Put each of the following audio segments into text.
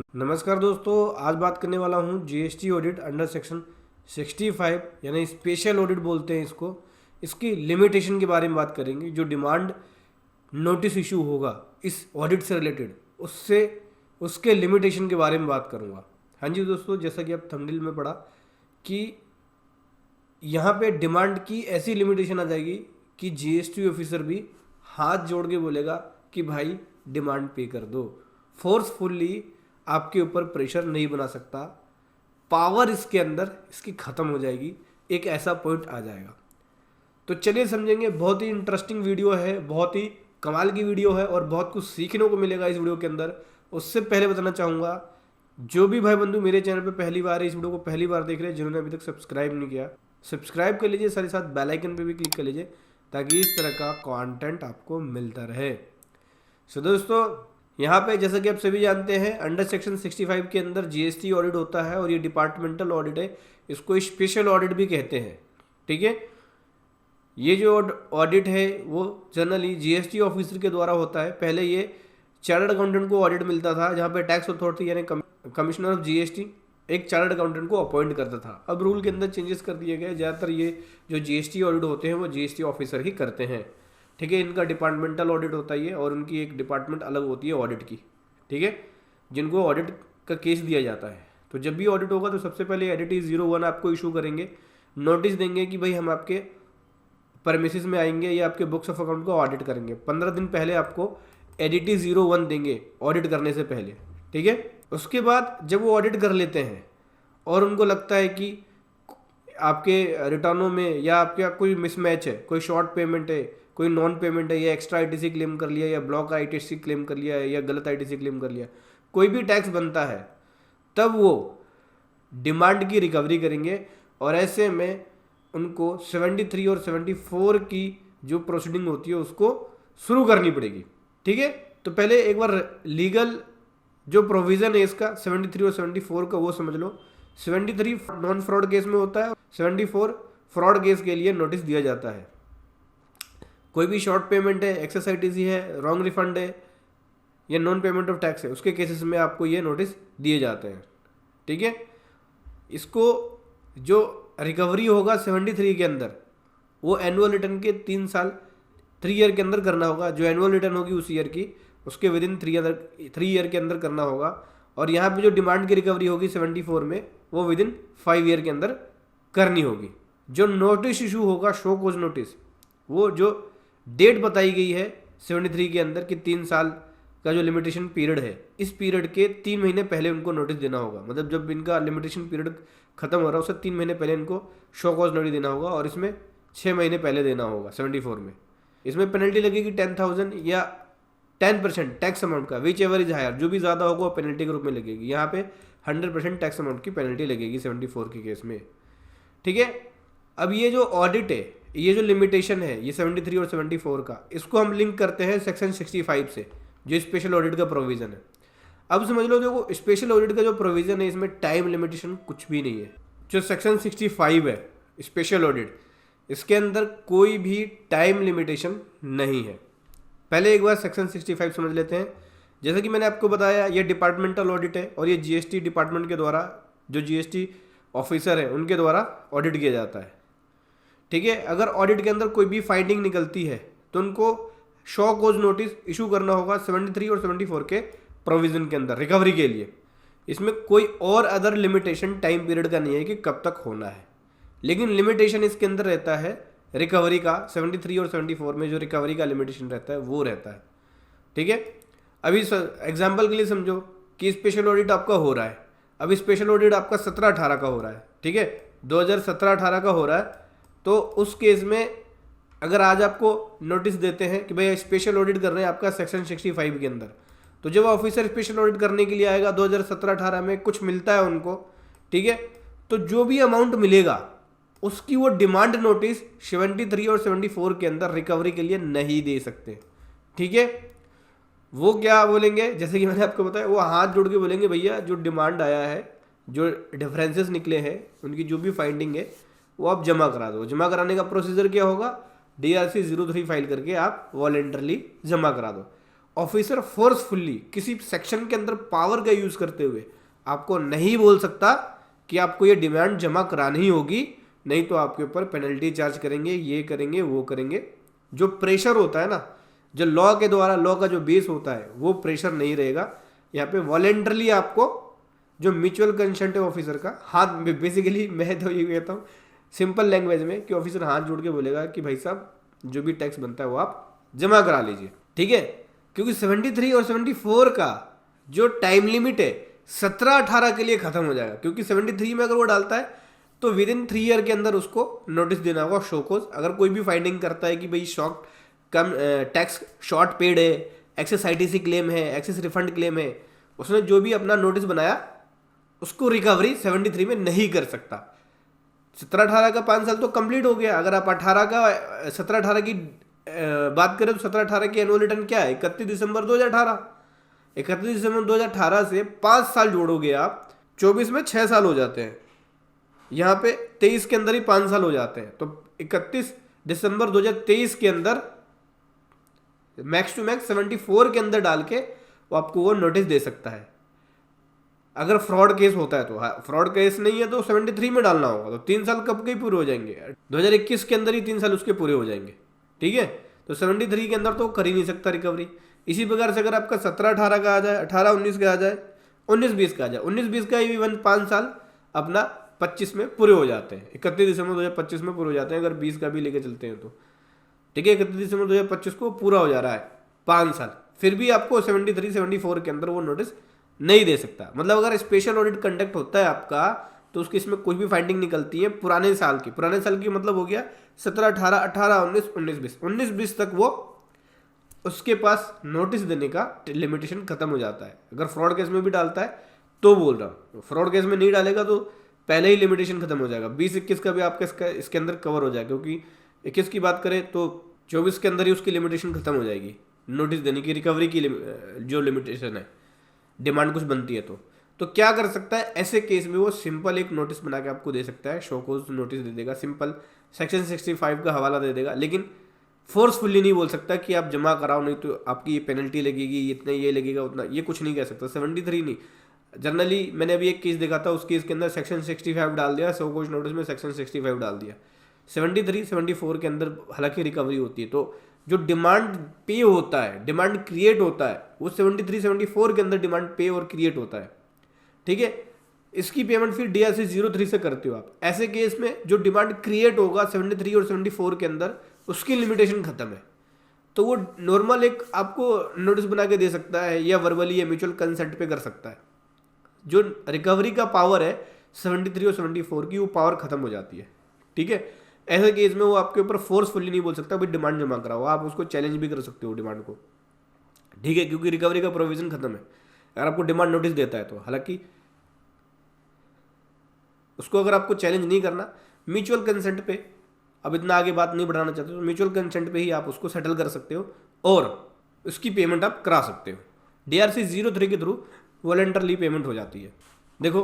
नमस्कार दोस्तों, आज बात करने वाला हूँ जीएसटी ऑडिट अंडर सेक्शन 65 यानी स्पेशल ऑडिट बोलते हैं इसको। इसकी लिमिटेशन के बारे में बात करेंगे। जो डिमांड नोटिस इशू होगा इस ऑडिट से रिलेटेड, उससे उसके लिमिटेशन के बारे में बात करूँगा। हाँ जी दोस्तों, जैसा कि आप थंबनेल में पढ़ा कि यहाँ पे डिमांड की ऐसी लिमिटेशन आ जाएगी कि जीएसटी ऑफिसर भी हाथ जोड़ के बोलेगा कि भाई डिमांड पे कर दो। फोर्सफुली आपके ऊपर प्रेशर नहीं बना सकता। पावर इसके अंदर इसकी ख़त्म हो जाएगी, एक ऐसा पॉइंट आ जाएगा। तो चलिए समझेंगे। बहुत ही इंटरेस्टिंग वीडियो है, बहुत ही कमाल की वीडियो है और बहुत कुछ सीखने को मिलेगा इस वीडियो के अंदर। उससे पहले बताना चाहूँगा, जो भी भाई बंधु मेरे चैनल पे पहली बार है, इस वीडियो को पहली बार देख रहे हैं, जिन्होंने अभी तक सब्सक्राइब नहीं किया, सब्सक्राइब कर लीजिए। साथ ही साथ बेल आइकन पे भी क्लिक कर लीजिए ताकि इस तरह का कंटेंट आपको मिलता रहे। सो दोस्तों, यहाँ पे जैसा कि आप सभी जानते हैं, अंडर सेक्शन 65 के अंदर जीएसटी ऑडिट होता है और ये डिपार्टमेंटल ऑडिट है। इसको स्पेशल ऑडिट भी कहते हैं। ठीक है, ये जो ऑडिट है वो जनरली जीएसटी ऑफिसर के द्वारा होता है। पहले ये चार्टर्ड अकाउंटेंट को ऑडिट मिलता था, जहाँ पे टैक्स अथॉरिटी यानी कमिश्नर ऑफ जीएसटी एक चार्टर्ड अकाउंटेंट को अपॉइंट करता था। अब रूल के अंदर चेंजेस कर दिए गए। ज़्यादातर ये जो जीएसटी ऑडिट होते हैं वो जीएसटी ऑफिसर ही करते हैं। ठीक है, इनका डिपार्टमेंटल ऑडिट होता है ये, और उनकी एक डिपार्टमेंट अलग होती है ऑडिट की। ठीक है, जिनको ऑडिट का केस दिया जाता है। तो जब भी ऑडिट होगा तो सबसे पहले एडिटी 01 आपको इशू करेंगे, नोटिस देंगे कि भाई हम आपके परमिसेस में आएंगे या आपके बुक्स ऑफ अकाउंट को ऑडिट करेंगे। 15 दिन पहले आपको एडिटी 01 देंगे ऑडिट करने से पहले। ठीक है, उसके बाद जब वो ऑडिट कर लेते हैं और उनको लगता है कि आपके रिटर्नों में या आपका कोई मिसमैच है, कोई शॉर्ट पेमेंट है, कोई नॉन पेमेंट है, या एक्स्ट्रा आईटीसी क्लेम कर लिया, या ब्लॉक आईटीसी क्लेम कर लिया, या गलत आईटीसी क्लेम कर लिया, कोई भी टैक्स बनता है, तब वो डिमांड की रिकवरी करेंगे। और ऐसे में उनको 73 और 74 की जो प्रोसीडिंग होती है उसको शुरू करनी पड़ेगी। ठीक है, तो पहले एक बार लीगल जो प्रोविज़न है इसका 73 और 74 का वो समझ लो। 73 नॉन फ्रॉड केस में होता है, 74 फ्रॉड केस के लिए नोटिस दिया जाता है। कोई भी शॉर्ट पेमेंट है, एक्सेस आईटीसी है, रॉन्ग रिफंड है, या नॉन पेमेंट ऑफ टैक्स है, उसके केसेस में आपको ये नोटिस दिए जाते हैं। ठीक है, इसको जो रिकवरी होगा 73 के अंदर, वो एनुअल रिटर्न के 3 साल 3 ईयर के अंदर करना होगा। जो एनुअल रिटर्न होगी उस ईयर की, उसके विद इन 3 ईयर के अंदर करना होगा। और यहाँ पे जो डिमांड की रिकवरी होगी 74 में, वो विद इन 5 ईयर के अंदर करनी होगी। जो नोटिस इशू होगा, शो कॉज नोटिस, वो जो डेट बताई गई है 73 के अंदर कि 3 साल का जो लिमिटेशन पीरियड है, इस पीरियड के 3 महीने पहले उनको नोटिस देना होगा। मतलब जब इनका लिमिटेशन पीरियड खत्म हो रहा है उससे 3 महीने पहले इनको शो कॉज नोटिस देना होगा, और इसमें 6 महीने पहले देना होगा 74 में। इसमें पेनल्टी लगेगी 10,000 या 10% टैक्स अमाउंट का, विच एवर इज हायर, जो भी ज़्यादा होगा वो पेनल्टी के रूप में लगेगी। यहाँ पे 100% टैक्स अमाउंट की पेनल्टी लगेगी 74 के केस में। ठीक है, अब ये जो ऑडिट है, ये जो लिमिटेशन है, ये 73 और 74 का, इसको हम लिंक करते हैं सेक्शन 65 से, जो स्पेशल ऑडिट का प्रोविज़न है। अब समझ लो, देखो स्पेशल ऑडिट का जो प्रोविज़न है इसमें टाइम लिमिटेशन कुछ भी नहीं है। जो सेक्शन 65 है स्पेशल ऑडिट, इसके अंदर कोई भी टाइम लिमिटेशन नहीं है। पहले एक बार सेक्शन 65 समझ लेते हैं। जैसा कि मैंने आपको बताया, ये डिपार्टमेंटल ऑडिट है और ये जीएसटी डिपार्टमेंट के द्वारा, जो जीएसटी ऑफिसर है उनके द्वारा ऑडिट किया जाता है। ठीक है, अगर ऑडिट के अंदर कोई भी फाइंडिंग निकलती है तो उनको शो कॉज नोटिस इशू करना होगा 73 और 74 के प्रोविज़न के अंदर रिकवरी के लिए। इसमें कोई और अदर लिमिटेशन टाइम पीरियड का नहीं है कि कब तक होना है, लेकिन लिमिटेशन इसके अंदर रहता है रिकवरी का। 73 और 74 में जो रिकवरी का लिमिटेशन रहता है वो रहता है। ठीक है, अभी एग्जाम्पल के लिए समझो कि स्पेशल ऑडिट आपका हो रहा है। अभी स्पेशल ऑडिट आपका 17-18 का हो रहा है। ठीक है, 2017-18 का हो रहा है। तो उस केस में अगर आज आपको नोटिस देते हैं कि भाई स्पेशल ऑडिट कर रहे हैं आपका सेक्शन 65 के अंदर, तो जब ऑफिसर स्पेशल ऑडिट करने के लिए आएगा 2017-18 में कुछ मिलता है उनको, ठीक है, तो जो भी अमाउंट मिलेगा उसकी वो डिमांड नोटिस 73 और 74 के अंदर रिकवरी के लिए नहीं दे सकते। ठीक है, वो क्या बोलेंगे, जैसे कि मैंने आपको बताया, वो हाथ जोड़ के बोलेंगे भैया जो डिमांड आया है, जो डिफरेंसेस निकले हैं, उनकी जो भी फाइंडिंग है वो आप जमा करा दो। जमा कराने का प्रोसीजर क्या होगा, DRC 03 फाइल करके आप वॉलेंटरली जमा करा दो। ऑफिसर फोर्सफुली किसी सेक्शन के अंदर पावर का यूज करते हुए आपको नहीं बोल सकता कि आपको ये डिमांड जमा करानी ही होगी, नहीं तो आपके ऊपर पेनल्टी चार्ज करेंगे, ये करेंगे वो करेंगे। जो प्रेशर होता है ना, जो लॉ के द्वारा, लॉ का जो बेस होता है वो प्रेशर नहीं रहेगा। यहाँ पे वॉलेंटरली आपको जो म्यूचुअल कंसेंट है ऑफिसर का, हाथ में बेसिकली मैं तो ये कहता हूँ सिंपल लैंग्वेज में कि ऑफिसर हाथ जोड़ के बोलेगा कि भाई साहब जो भी टैक्स बनता है वो आप जमा करा लीजिए, ठीक है। क्योंकि 73 और 74 का जो टाइम लिमिट है 17-18 के लिए खत्म हो जाएगा। क्योंकि 73 में अगर वो डालता है तो विद इन 3 ईयर के अंदर उसको नोटिस देना होगा, शोकोज। अगर कोई भी फाइंडिंग करता है कि भाई शॉर्ट कम टैक्स शॉर्ट पेड है, एक्सेस आईटीसी क्लेम है, एक्सेस रिफंड क्लेम है, उसने जो भी अपना नोटिस बनाया उसको रिकवरी 73 में नहीं कर सकता। 17-18 का 5 साल तो कंप्लीट हो गया। अगर आप 17-18 की बात करें तो 17-18 की एनुअल रिटर्न क्या है, 31 दिसंबर 2018। 31 दिसंबर 2018 से 5 साल जोड़ोगे आप, 24 में 6 साल हो जाते हैं, यहाँ पे 23 के अंदर ही 5 साल हो जाते हैं। तो 31 दिसंबर 2023 के अंदर मैक्स टू मैक्स 74 के अंदर डाल के वो आपको वो नोटिस दे सकता है। अगर फ्रॉड केस होता है तो, फ्रॉड केस नहीं है तो 73 में डालना होगा। तो 3 साल कब के पूरे हो जाएंगे, 2021 के अंदर ही 3 साल उसके पूरे हो जाएंगे, ठीक है। तो 73 के अंदर तो कर ही नहीं सकता रिकवरी। इसी प्रकार से अगर आपका 17-18 का आ जाए, 18-19 का आ जाए, 19-20 का आ जाए, 19-20 का इवन 5 साल अपना 25 में पूरे हो जाते हैं। 31 दिसंबर 2025 में पूरे हो जाते हैं अगर 20 का भी लेके चलते हैं तो, ठीक है। 31 दिसंबर 2025 को पूरा हो जा रहा है 5 साल, फिर भी आपको 73-74 के अंदर वो नोटिस नहीं दे सकता। मतलब अगर स्पेशल ऑडिट कंडक्ट होता है आपका तो उसकी इसमें कोई भी फाइंडिंग निकलती है पुराने साल की मतलब हो गया 17-18, 18-19, 19-20, 19-20 तक वो उसके पास नोटिस देने का लिमिटेशन खत्म हो जाता है। अगर फ्रॉड केस में भी डालता है तो बोल रहा हूँ, फ्रॉड केस में नहीं डालेगा तो पहले ही लिमिटेशन खत्म हो जाएगा। 20-21 का भी आपका इसके अंदर कवर हो जाएगा, क्योंकि 21 की बात करें तो 24 के अंदर ही उसकी लिमिटेशन खत्म हो जाएगी नोटिस देने की, रिकवरी की जो लिमिटेशन है, डिमांड कुछ बनती है तो क्या कर सकता है ऐसे केस में, वो सिंपल एक नोटिस बना के आपको दे सकता है, शोकोज नोटिस दे देगा, सिंपल सेक्शन 65 का हवाला दे देगा। लेकिन फोर्सफुली नहीं बोल सकता कि आप जमा कराओ नहीं तो आपकी ये पेनल्टी लगेगी, इतना ये लगेगा उतना, ये कुछ नहीं कह सकता। 73 नहीं, जनरली मैंने अभी एक केस देखा था, उस केस के अंदर सेक्शन 65 डाल दिया, शोकोज नोटिस में सेक्शन 65 डाल दिया। 73-74 के अंदर हालांकि रिकवरी होती है, तो जो डिमांड पे होता है, डिमांड क्रिएट होता है, वो 73-74 के अंदर डिमांड पे और क्रिएट होता है, ठीक है। इसकी पेमेंट फिर DRC 03 से करते हो आप। ऐसे केस में जो डिमांड क्रिएट होगा 73 और 74 के अंदर, उसकी लिमिटेशन खत्म है, तो वो नॉर्मल एक आपको नोटिस बना के दे सकता है या वर्बली या म्यूचुअल कंसेंट पे कर सकता है। जो रिकवरी का पावर है 73 और 74 की, वो पावर खत्म हो जाती है, ठीक है। ऐसे केस में वो आपके ऊपर फोर्सफुली नहीं बोल सकता भाई डिमांड जमा कराओ, आप उसको चैलेंज भी कर सकते हो डिमांड को, ठीक है, क्योंकि रिकवरी का प्रोविजन खत्म है अगर आपको डिमांड नोटिस देता है तो। हालांकि उसको अगर आपको चैलेंज नहीं करना, म्यूचुअल कंसेंट पे, अब इतना आगे बात नहीं बढ़ाना चाहते तो म्यूचुअल कंसेंट पे ही आप उसको सेटल कर सकते हो और उसकी पेमेंट आप करा सकते हो। DRC 03 के थ्रू वॉलंटरली पेमेंट हो जाती है। देखो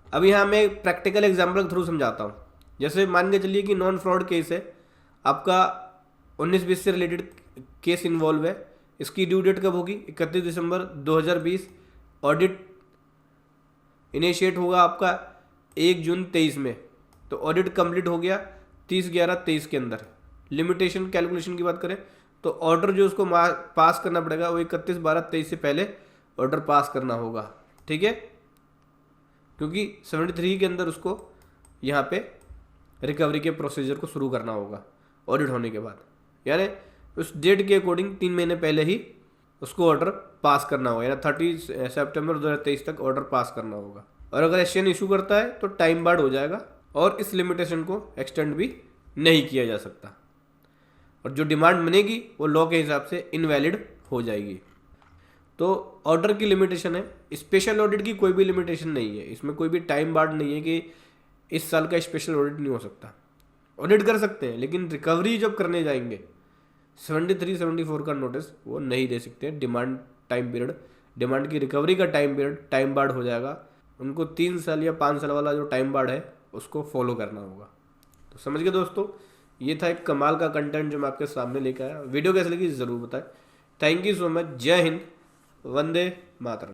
अब यहाँ मैं प्रैक्टिकल एग्जाम्पल के थ्रू समझाता हूँ। जैसे मान के चलिए कि नॉन फ्रॉड केस है आपका, 19-20 से रिलेटेड केस इन्वॉल्व है। इसकी ड्यू डेट कब होगी, 31 दिसंबर 2020। ऑडिट इनिशिएट होगा आपका 1 जून 23 में, तो ऑडिट कंप्लीट हो गया 30/11/23 के अंदर। लिमिटेशन कैलकुलेशन की बात करें तो ऑर्डर जो उसको पास करना पड़ेगा वो 31/12/23 से पहले ऑर्डर पास करना होगा, ठीक है, क्योंकि 73 के अंदर उसको यहाँ पे रिकवरी के प्रोसीजर को शुरू करना होगा ऑडिट होने के बाद, यानी उस डेट के अकॉर्डिंग 3 महीने पहले ही उसको ऑर्डर पास करना होगा, यानी 30 सितंबर 2023 तक ऑर्डर पास करना होगा। और अगर एशियन इशू करता है तो टाइम बार्ड हो जाएगा और इस लिमिटेशन को एक्सटेंड भी नहीं किया जा सकता, और जो डिमांड बनेगी वो लॉ के हिसाब से इनवैलिड हो जाएगी। तो ऑर्डर की लिमिटेशन है, स्पेशल ऑडिट की कोई भी लिमिटेशन नहीं है, इसमें कोई भी टाइम बार्ड नहीं है कि इस साल का स्पेशल ऑडिट नहीं हो सकता। ऑडिट कर सकते हैं लेकिन रिकवरी जब करने जाएंगे 73-74 का नोटिस वो नहीं दे सकते। डिमांड टाइम पीरियड, डिमांड की रिकवरी का टाइम पीरियड टाइम बार्ड हो जाएगा, उनको 3 साल या 5 साल वाला जो टाइम बार्ड है उसको फॉलो करना होगा। तो समझ गए दोस्तों, ये था एक कमाल का कंटेंट जो मैं आपके सामने लेकर आया। वीडियो कैसे लगी ज़रूर बताएं। Thank you so much. जय हिंद, वंदे मातरम।